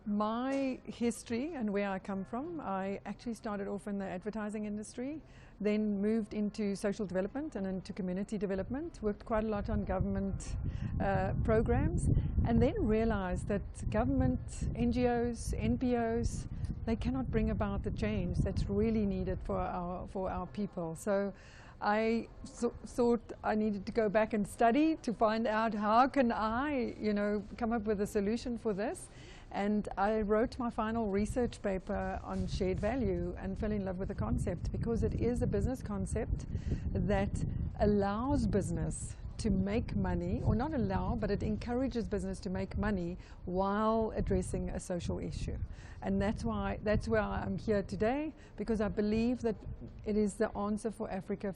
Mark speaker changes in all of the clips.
Speaker 1: My history and where I come from, I actually started off in the advertising industry, then moved into social development and into community development, worked quite a lot on government programs, and then realized that government, NGOs, NPOs, they cannot bring about the change that's really needed for our people. So I thought I needed to go back and study to find out how can I, come up with a solution for this. And I wrote my final research paper on shared value and fell in love with the concept because it is a business concept that allows business to make money, or not allow, but it encourages business to make money while addressing a social issue. And that's where I'm here today, because I believe that it is the answer for Africa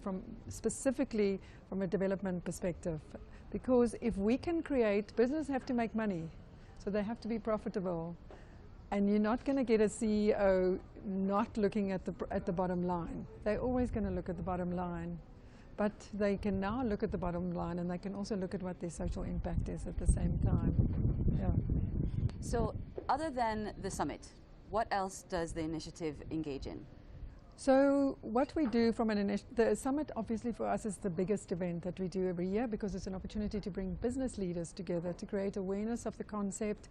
Speaker 1: specifically from a development perspective. Because if we can create, business have to make money. So they have to be profitable, and you're not going to get a CEO not looking at the bottom line. They're always going to look at the bottom line, but they can now look at the bottom line, and they can also look at what their social impact is at the same time. Yeah.
Speaker 2: So, other than the summit, what else does the initiative engage in?
Speaker 1: So what we do from the summit obviously for us is the biggest event that we do every year, because it's an opportunity to bring business leaders together, to create awareness of the concept,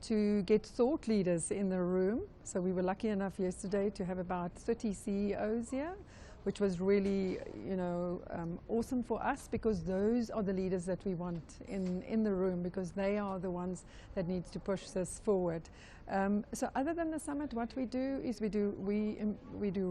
Speaker 1: to get thought leaders in the room. So we were lucky enough yesterday to have about 30 CEOs here, which was really awesome for us, because those are the leaders that we want in the room, because they are the ones that needs to push this forward. So other than the summit, what we do is we do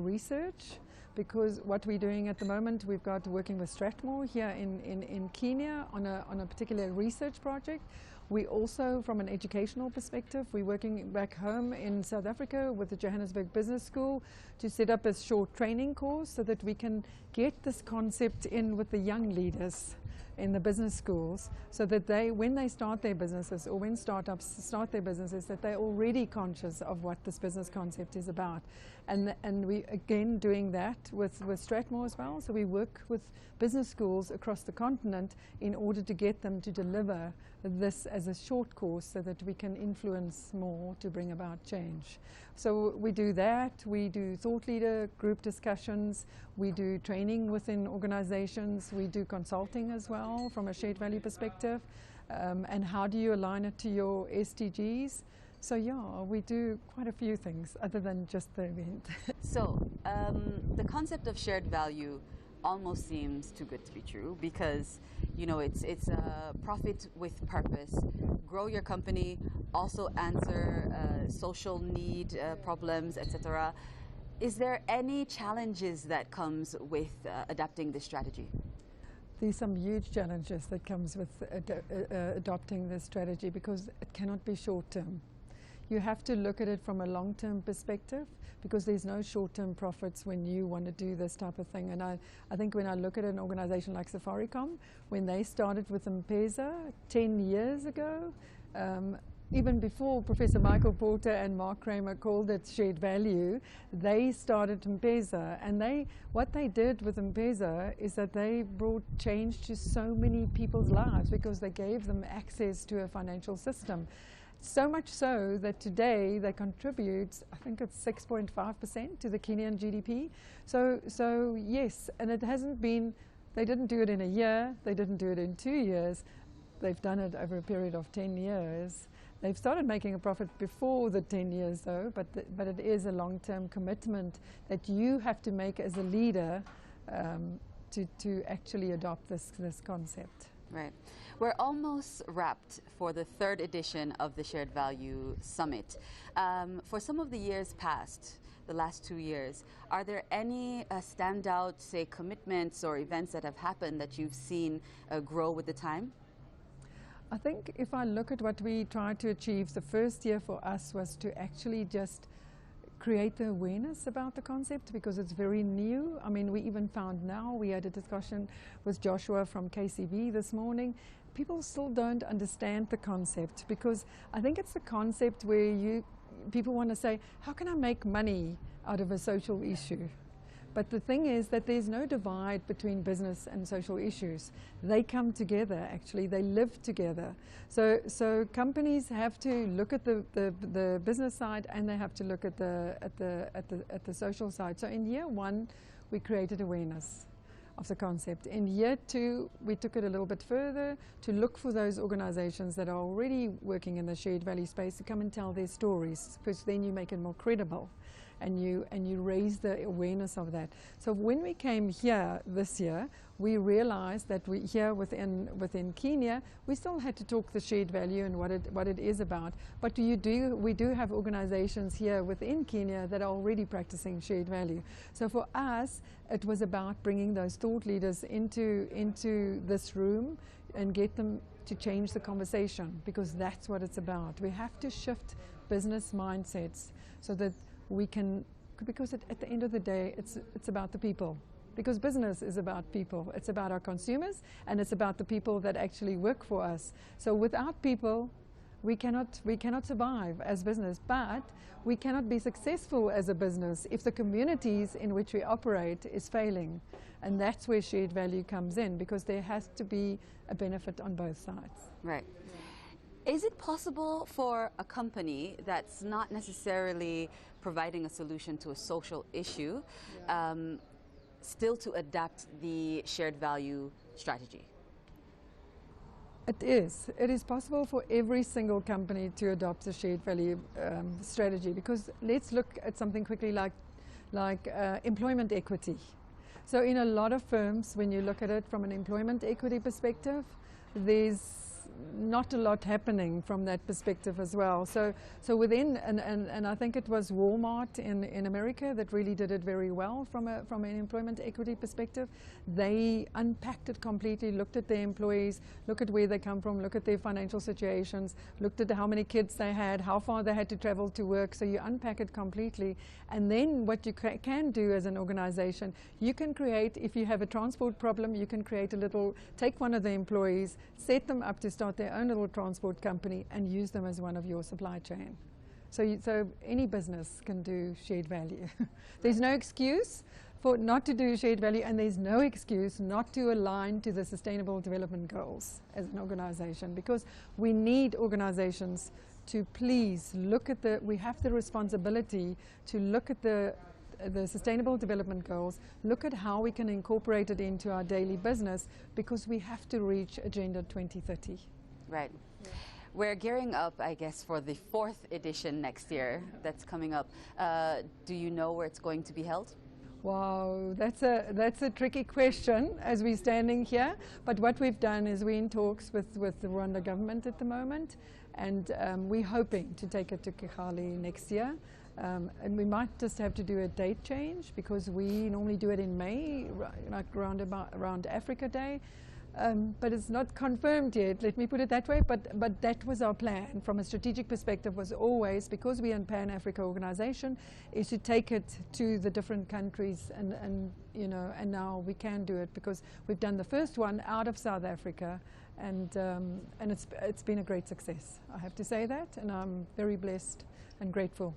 Speaker 1: research, because what we're doing at the moment, we've got working with Strathmore here in Kenya on a particular research project. We also, from an educational perspective, we're working back home in South Africa with the Johannesburg Business School to set up a short training course so that we can get this concept in with the young leaders in the business schools, so that when they start their businesses, or when startups start their businesses, that they're already conscious of what this business concept is about. And we again doing that with Strathmore as well. So we work with business schools across the continent in order to get them to deliver this as a short course, so that we can influence more to bring about change. So we do that. We do thought leader group discussions. We do training within organizations. We do consulting as well, from a shared value perspective, and how do you align it to your SDGs. So yeah, we do quite a few things other than just the event.
Speaker 2: So the concept of shared value almost seems too good to be true, because it's a profit with purpose. Grow your company, also answer social need problems, etc. Is there any challenges that comes with adapting this strategy?
Speaker 1: There's some huge challenges that comes with adopting this strategy, because it cannot be short-term. You have to look at it from a long-term perspective, because there's no short-term profits when you want to do this type of thing. And I think when I look at an organization like Safaricom, when they started with M-Pesa 10 years ago, even before Professor Michael Porter and Mark Kramer called it shared value, they started M-Pesa. And what they did with M-Pesa is that they brought change to so many people's lives, because they gave them access to a financial system. So much so that today they contribute, I think it's 6.5% to the Kenyan GDP. So yes, and it hasn't been, they didn't do it in a year, they didn't do it in 2 years, they've done it over a period of 10 years. They've started making a profit before the 10 years though, but it is a long-term commitment that you have to make as a leader to actually adopt this concept.
Speaker 2: Right. We're almost wrapped for the 3rd edition of the Shared Value Summit. For some of the years past, the last 2 years, are there any standout, say, commitments or events that have happened that you've seen grow with the time?
Speaker 1: I think if I look at what we tried to achieve, the first year for us was to actually just create the awareness about the concept, because it's very new. I mean, we even found now, we had a discussion with Joshua from KCB this morning, people still don't understand the concept, because I think it's the concept where people want to say, how can I make money out of a social issue? But the thing is that there's no divide between business and social issues. They come together, actually. They live together. So companies have to look at the business side, and they have to look at the social side. So in year one, we created awareness of the concept. In year two, we took it a little bit further to look for those organizations that are already working in the shared value space to come and tell their stories, because then you make it more credible. And you raise the awareness of that. So when we came here this year, we realized that we here within Kenya, we still had to talk the shared value and what it is about. But we do have organizations here within Kenya that are already practicing shared value. So for us, it was about bringing those thought leaders into this room and get them to change the conversation, because that's what it's about. We have to shift business mindsets so that we can, because at the end of the day, it's about the people. Because business is about people. It's about our consumers, and it's about the people that actually work for us. So without people, we cannot survive as business, but we cannot be successful as a business if the communities in which we operate is failing. And that's where shared value comes in, because there has to be a benefit on both sides.
Speaker 2: Right. Is it possible for a company that's not necessarily providing a solution to a social issue still to adapt the shared value strategy?
Speaker 1: It is. It is possible for every single company to adopt a shared value strategy, because let's look at something quickly like employment equity. So in a lot of firms, when you look at it from an employment equity perspective, there's not a lot happening from that perspective as well. So within, and I think it was Walmart in America that really did it very well from an employment equity perspective. They unpacked it completely, looked at their employees, look at where they come from, look at their financial situations, looked at how many kids they had, how far they had to travel to work. So you unpack it completely. And then what you can do as an organization, you can create, if you have a transport problem, you can create take one of the employees, set them up to start their own little transport company and use them as one of your supply chain. So any business can do shared value. There's no excuse for not to do shared value, and there's no excuse not to align to the Sustainable Development Goals as an organization, because we need organizations to please look at we have the responsibility to look at the Sustainable Development Goals, look at how we can incorporate it into our daily business, because we have to reach Agenda 2030.
Speaker 2: Right. Yeah. We're gearing up, I guess, for the 4th edition next year that's coming up. Do you know where it's going to be held?
Speaker 1: Wow, that's a tricky question as we're standing here. But what we've done is we're in talks with the Rwanda government at the moment, and we're hoping to take it to Kigali next year. And we might just have to do a date change, because we normally do it in May, like around Africa Day. But it's not confirmed yet, let me put it that way, but that was our plan from a strategic perspective, was always, because we're in Pan-Africa organization, is to take it to the different countries, and now we can do it, because we've done the first one out of South Africa, and it's been a great success. I have to say that, and I'm very blessed and grateful.